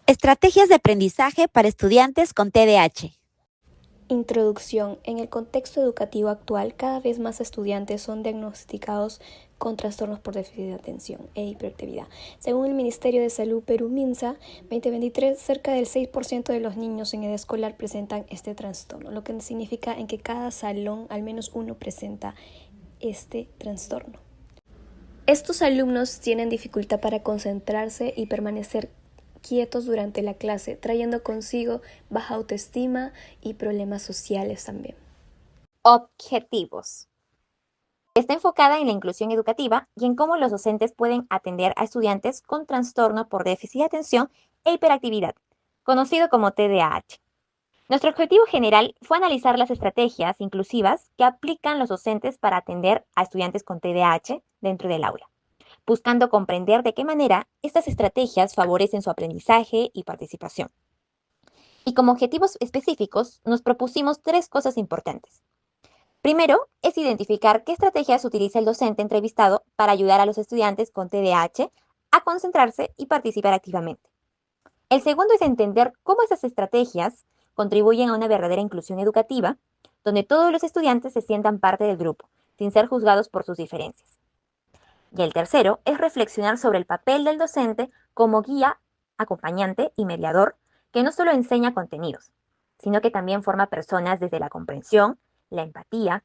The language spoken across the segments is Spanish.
Estrategias de aprendizaje para estudiantes con TDAH. Introducción. En el contexto educativo actual, cada vez más estudiantes son diagnosticados con trastornos por déficit de atención e hiperactividad. Según el Ministerio de Salud Perú MINSA, 2023, cerca del 6% de los niños en edad escolar presentan este trastorno, lo que significa en que cada salón al menos uno presenta este trastorno. Estos alumnos tienen dificultad para concentrarse y permanecer quietos durante la clase, trayendo consigo baja autoestima y problemas sociales también. Objetivos. Está enfocada en la inclusión educativa y en cómo los docentes pueden atender a estudiantes con trastorno por déficit de atención e hiperactividad, conocido como TDAH. Nuestro objetivo general fue analizar las estrategias inclusivas que aplican los docentes para atender a estudiantes con TDAH dentro del aula, buscando comprender de qué manera estas estrategias favorecen su aprendizaje y participación. Y como objetivos específicos, nos propusimos 3 cosas importantes. Primero, es identificar qué estrategias utiliza el docente entrevistado para ayudar a los estudiantes con TDAH a concentrarse y participar activamente. El segundo es entender cómo esas estrategias contribuyen a una verdadera inclusión educativa, donde todos los estudiantes se sientan parte del grupo, sin ser juzgados por sus diferencias. Y el tercero es reflexionar sobre el papel del docente como guía, acompañante y mediador, que no solo enseña contenidos, sino que también forma personas desde la comprensión, la empatía.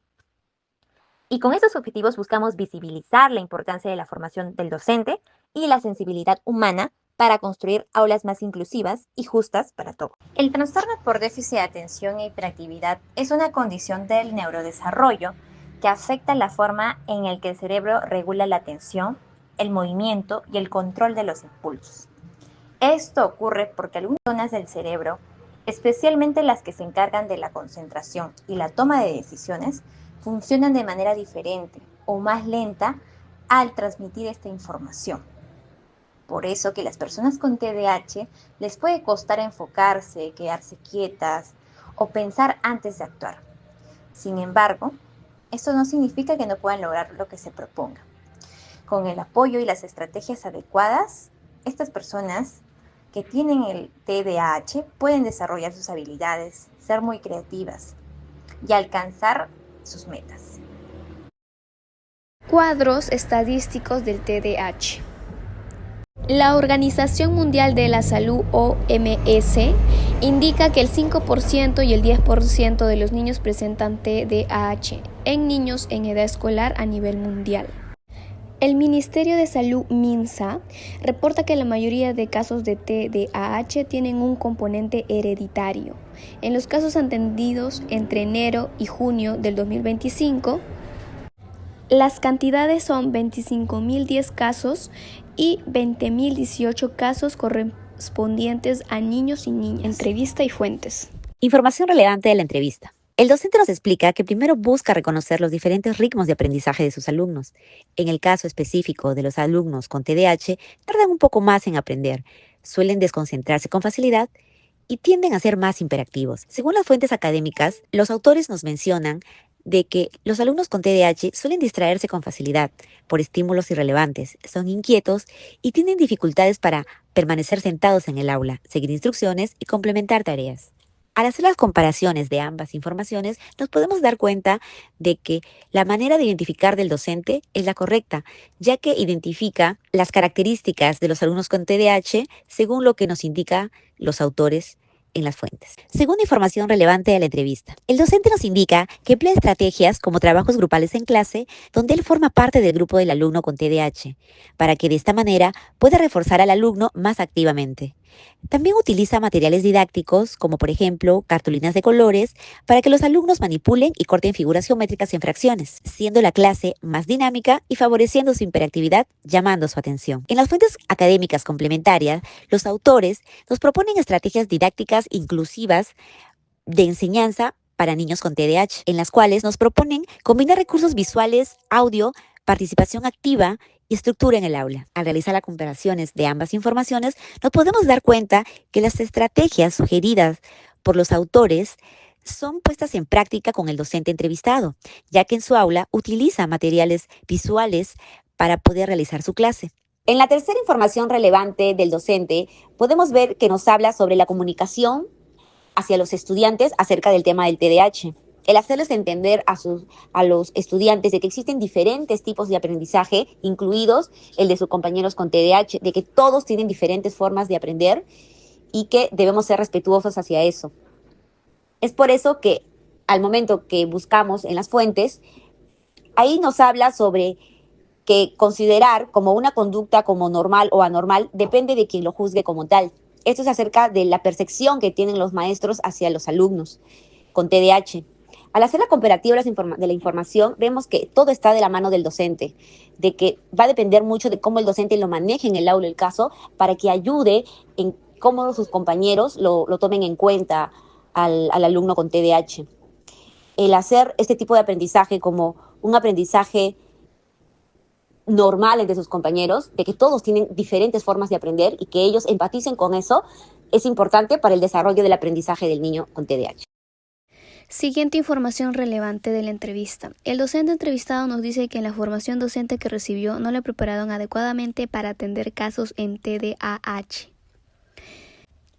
Y con estos objetivos buscamos visibilizar la importancia de la formación del docente y la sensibilidad humana para construir aulas más inclusivas y justas para todos. El trastorno por déficit de atención e hiperactividad es una condición del neurodesarrollo que afecta la forma en la que el cerebro regula la atención, el movimiento y el control de los impulsos. Esto ocurre porque algunas zonas del cerebro, especialmente las que se encargan de la concentración y la toma de decisiones, funcionan de manera diferente o más lenta al transmitir esta información. Por eso que las personas con TDAH les puede costar enfocarse, quedarse quietas o pensar antes de actuar. Sin embargo, esto no significa que no puedan lograr lo que se proponga. Con el apoyo y las estrategias adecuadas, estas personas que tienen el TDAH pueden desarrollar sus habilidades, ser muy creativas y alcanzar sus metas. Cuadros estadísticos del TDAH. La Organización Mundial de la Salud, OMS, indica que el 5% y el 10% de los niños presentan TDAH en niños en edad escolar a nivel mundial. El Ministerio de Salud MINSA reporta que la mayoría de casos de TDAH tienen un componente hereditario. En los casos atendidos entre enero y junio del 2025, las cantidades son 25.010 casos y 20.018 casos correspondientes a niños y niñas. Entrevista y fuentes. Información relevante de la entrevista. El docente nos explica que primero busca reconocer los diferentes ritmos de aprendizaje de sus alumnos. En el caso específico de los alumnos con TDAH, tardan un poco más en aprender, suelen desconcentrarse con facilidad y tienden a ser más hiperactivos. Según las fuentes académicas, los autores nos mencionan de que los alumnos con TDAH suelen distraerse con facilidad por estímulos irrelevantes, son inquietos y tienen dificultades para permanecer sentados en el aula, seguir instrucciones y complementar tareas. Al hacer las comparaciones de ambas informaciones, nos podemos dar cuenta de que la manera de identificar del docente es la correcta, ya que identifica las características de los alumnos con TDAH según lo que nos indica los autores en las fuentes. Según información relevante de la entrevista, el docente nos indica que emplea estrategias como trabajos grupales en clase, donde él forma parte del grupo del alumno con TDAH, para que de esta manera pueda reforzar al alumno más activamente. También utiliza materiales didácticos, como por ejemplo cartulinas de colores, para que los alumnos manipulen y corten figuras geométricas en fracciones, siendo la clase más dinámica y favoreciendo su hiperactividad, llamando su atención. En las fuentes académicas complementarias, los autores nos proponen estrategias didácticas inclusivas de enseñanza para niños con TDAH, en las cuales nos proponen combinar recursos visuales, audio, participación activa y estructura en el aula. Al realizar las comparaciones de ambas informaciones, nos podemos dar cuenta que las estrategias sugeridas por los autores son puestas en práctica con el docente entrevistado, ya que en su aula utiliza materiales visuales para poder realizar su clase. En la tercera información relevante del docente, podemos ver que nos habla sobre la comunicación hacia los estudiantes acerca del tema del TDAH. El hacerles entender a los estudiantes de que existen diferentes tipos de aprendizaje, incluidos el de sus compañeros con TDAH, de que todos tienen diferentes formas de aprender y que debemos ser respetuosos hacia eso. Es por eso que al momento que buscamos en las fuentes, ahí nos habla sobre que considerar como una conducta como normal o anormal depende de quien lo juzgue como tal. Esto es acerca de la percepción que tienen los maestros hacia los alumnos con TDAH. Al hacer la comparativa de la información, vemos que todo está de la mano del docente, de que va a depender mucho de cómo el docente lo maneje en el aula el caso para que ayude en cómo sus compañeros lo tomen en cuenta al alumno con TDAH. El hacer este tipo de aprendizaje como un aprendizaje normal entre sus compañeros, de que todos tienen diferentes formas de aprender y que ellos empaticen con eso, es importante para el desarrollo del aprendizaje del niño con TDAH. Siguiente información relevante de la entrevista. El docente entrevistado nos dice que en la formación docente que recibió no le prepararon adecuadamente para atender casos en TDAH.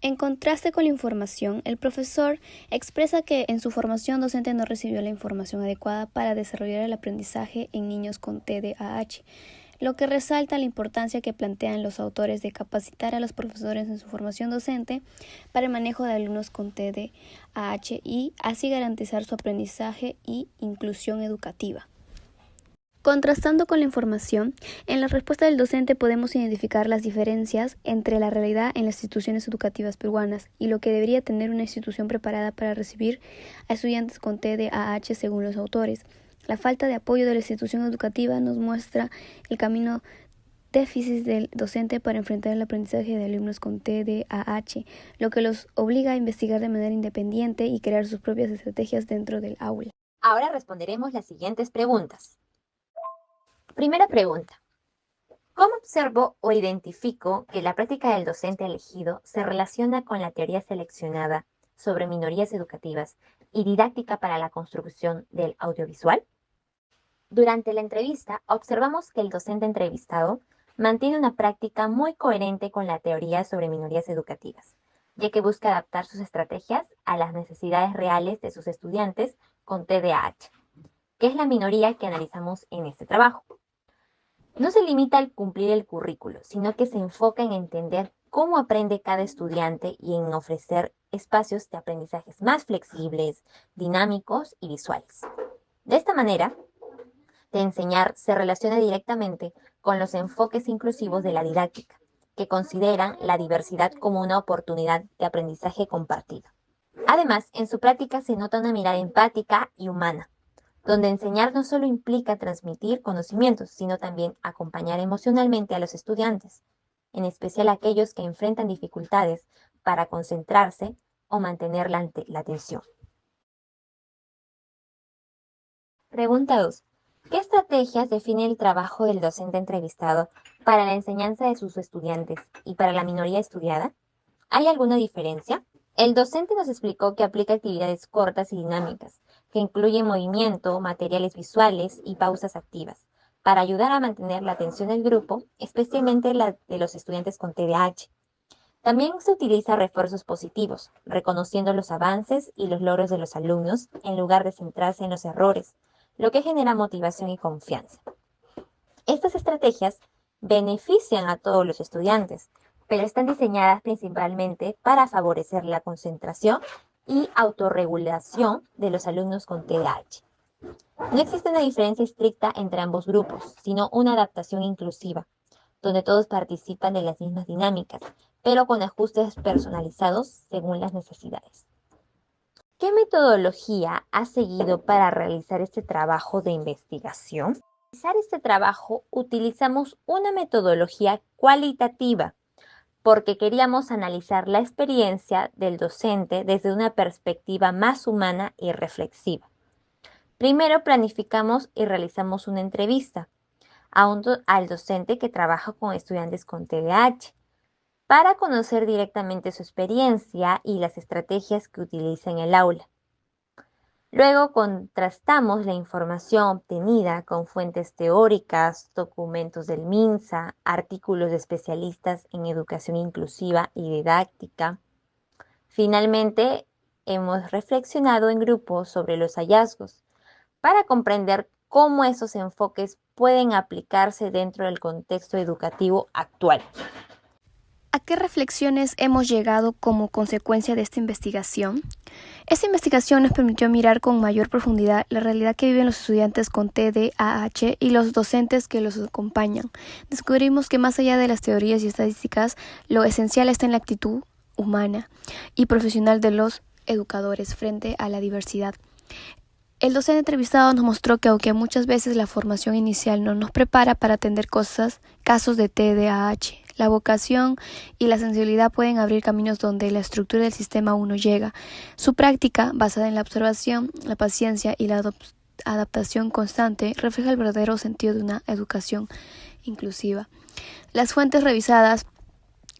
En contraste con la información, el profesor expresa que en su formación docente no recibió la información adecuada para desarrollar el aprendizaje en niños con TDAH, lo que resalta la importancia que plantean los autores de capacitar a los profesores en su formación docente para el manejo de alumnos con TDAH y así garantizar su aprendizaje y inclusión educativa. Contrastando con la información, en la respuesta del docente podemos identificar las diferencias entre la realidad en las instituciones educativas peruanas y lo que debería tener una institución preparada para recibir a estudiantes con TDAH según los autores. La falta de apoyo de la institución educativa nos muestra el camino déficit del docente para enfrentar el aprendizaje de alumnos con TDAH, lo que los obliga a investigar de manera independiente y crear sus propias estrategias dentro del aula. Ahora responderemos las siguientes preguntas. Primera pregunta. ¿Cómo observo o identifico que la práctica del docente elegido se relaciona con la teoría seleccionada sobre minorías educativas y didáctica para la construcción del audiovisual? Durante la entrevista, observamos que el docente entrevistado mantiene una práctica muy coherente con la teoría sobre minorías educativas, ya que busca adaptar sus estrategias a las necesidades reales de sus estudiantes con TDAH, que es la minoría que analizamos en este trabajo. No se limita al cumplir el currículo, sino que se enfoca en entender cómo aprende cada estudiante y en ofrecer espacios de aprendizajes más flexibles, dinámicos y visuales. De esta manera, de enseñar se relaciona directamente con los enfoques inclusivos de la didáctica, que consideran la diversidad como una oportunidad de aprendizaje compartido. Además, en su práctica se nota una mirada empática y humana, donde enseñar no solo implica transmitir conocimientos, sino también acompañar emocionalmente a los estudiantes, en especial aquellos que enfrentan dificultades para concentrarse o mantener la atención. Pregunta 2. ¿Qué estrategias define el trabajo del docente entrevistado para la enseñanza de sus estudiantes y para la minoría estudiada? ¿Hay alguna diferencia? El docente nos explicó que aplica actividades cortas y dinámicas, que incluyen movimiento, materiales visuales y pausas activas, para ayudar a mantener la atención del grupo, especialmente la de los estudiantes con TDAH. También se utiliza refuerzos positivos, reconociendo los avances y los logros de los alumnos en lugar de centrarse en los errores, lo que genera motivación y confianza. Estas estrategias benefician a todos los estudiantes, pero están diseñadas principalmente para favorecer la concentración y autorregulación de los alumnos con TDAH. No existe una diferencia estricta entre ambos grupos, sino una adaptación inclusiva, donde todos participan de las mismas dinámicas, pero con ajustes personalizados según las necesidades. ¿Qué metodología has seguido para realizar este trabajo de investigación? Para realizar este trabajo utilizamos una metodología cualitativa, porque queríamos analizar la experiencia del docente desde una perspectiva más humana y reflexiva. Primero planificamos y realizamos una entrevista al docente que trabaja con estudiantes con TDAH para conocer directamente su experiencia y las estrategias que utiliza en el aula. Luego contrastamos la información obtenida con fuentes teóricas, documentos del MINSA, artículos de especialistas en educación inclusiva y didáctica. Finalmente, hemos reflexionado en grupo sobre los hallazgos para comprender cómo esos enfoques pueden aplicarse dentro del contexto educativo actual. ¿A qué reflexiones hemos llegado como consecuencia de esta investigación? Esta investigación nos permitió mirar con mayor profundidad la realidad que viven los estudiantes con TDAH y los docentes que los acompañan. Descubrimos que más allá de las teorías y estadísticas, lo esencial está en la actitud humana y profesional de los educadores frente a la diversidad. El docente entrevistado nos mostró que aunque muchas veces la formación inicial no nos prepara para atender casos de TDAH, la vocación y la sensibilidad pueden abrir caminos donde la estructura del sistema aún no llega. Su práctica, basada en la observación, la paciencia y la adaptación constante, refleja el verdadero sentido de una educación inclusiva. Las fuentes revisadas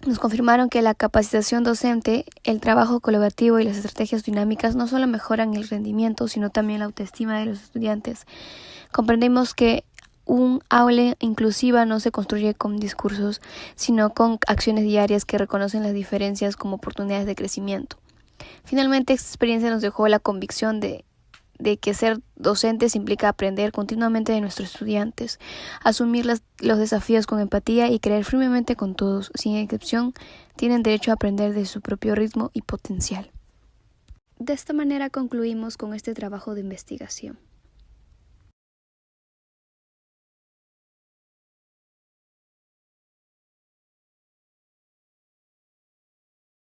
nos confirmaron que la capacitación docente, el trabajo colaborativo y las estrategias dinámicas no solo mejoran el rendimiento, sino también la autoestima de los estudiantes. Comprendemos que un aula inclusiva no se construye con discursos, sino con acciones diarias que reconocen las diferencias como oportunidades de crecimiento. Finalmente, esta experiencia nos dejó la convicción de que ser docentes implica aprender continuamente de nuestros estudiantes, asumir los desafíos con empatía y creer firmemente con todos, sin excepción, tienen derecho a aprender de su propio ritmo y potencial. De esta manera concluimos con este trabajo de investigación.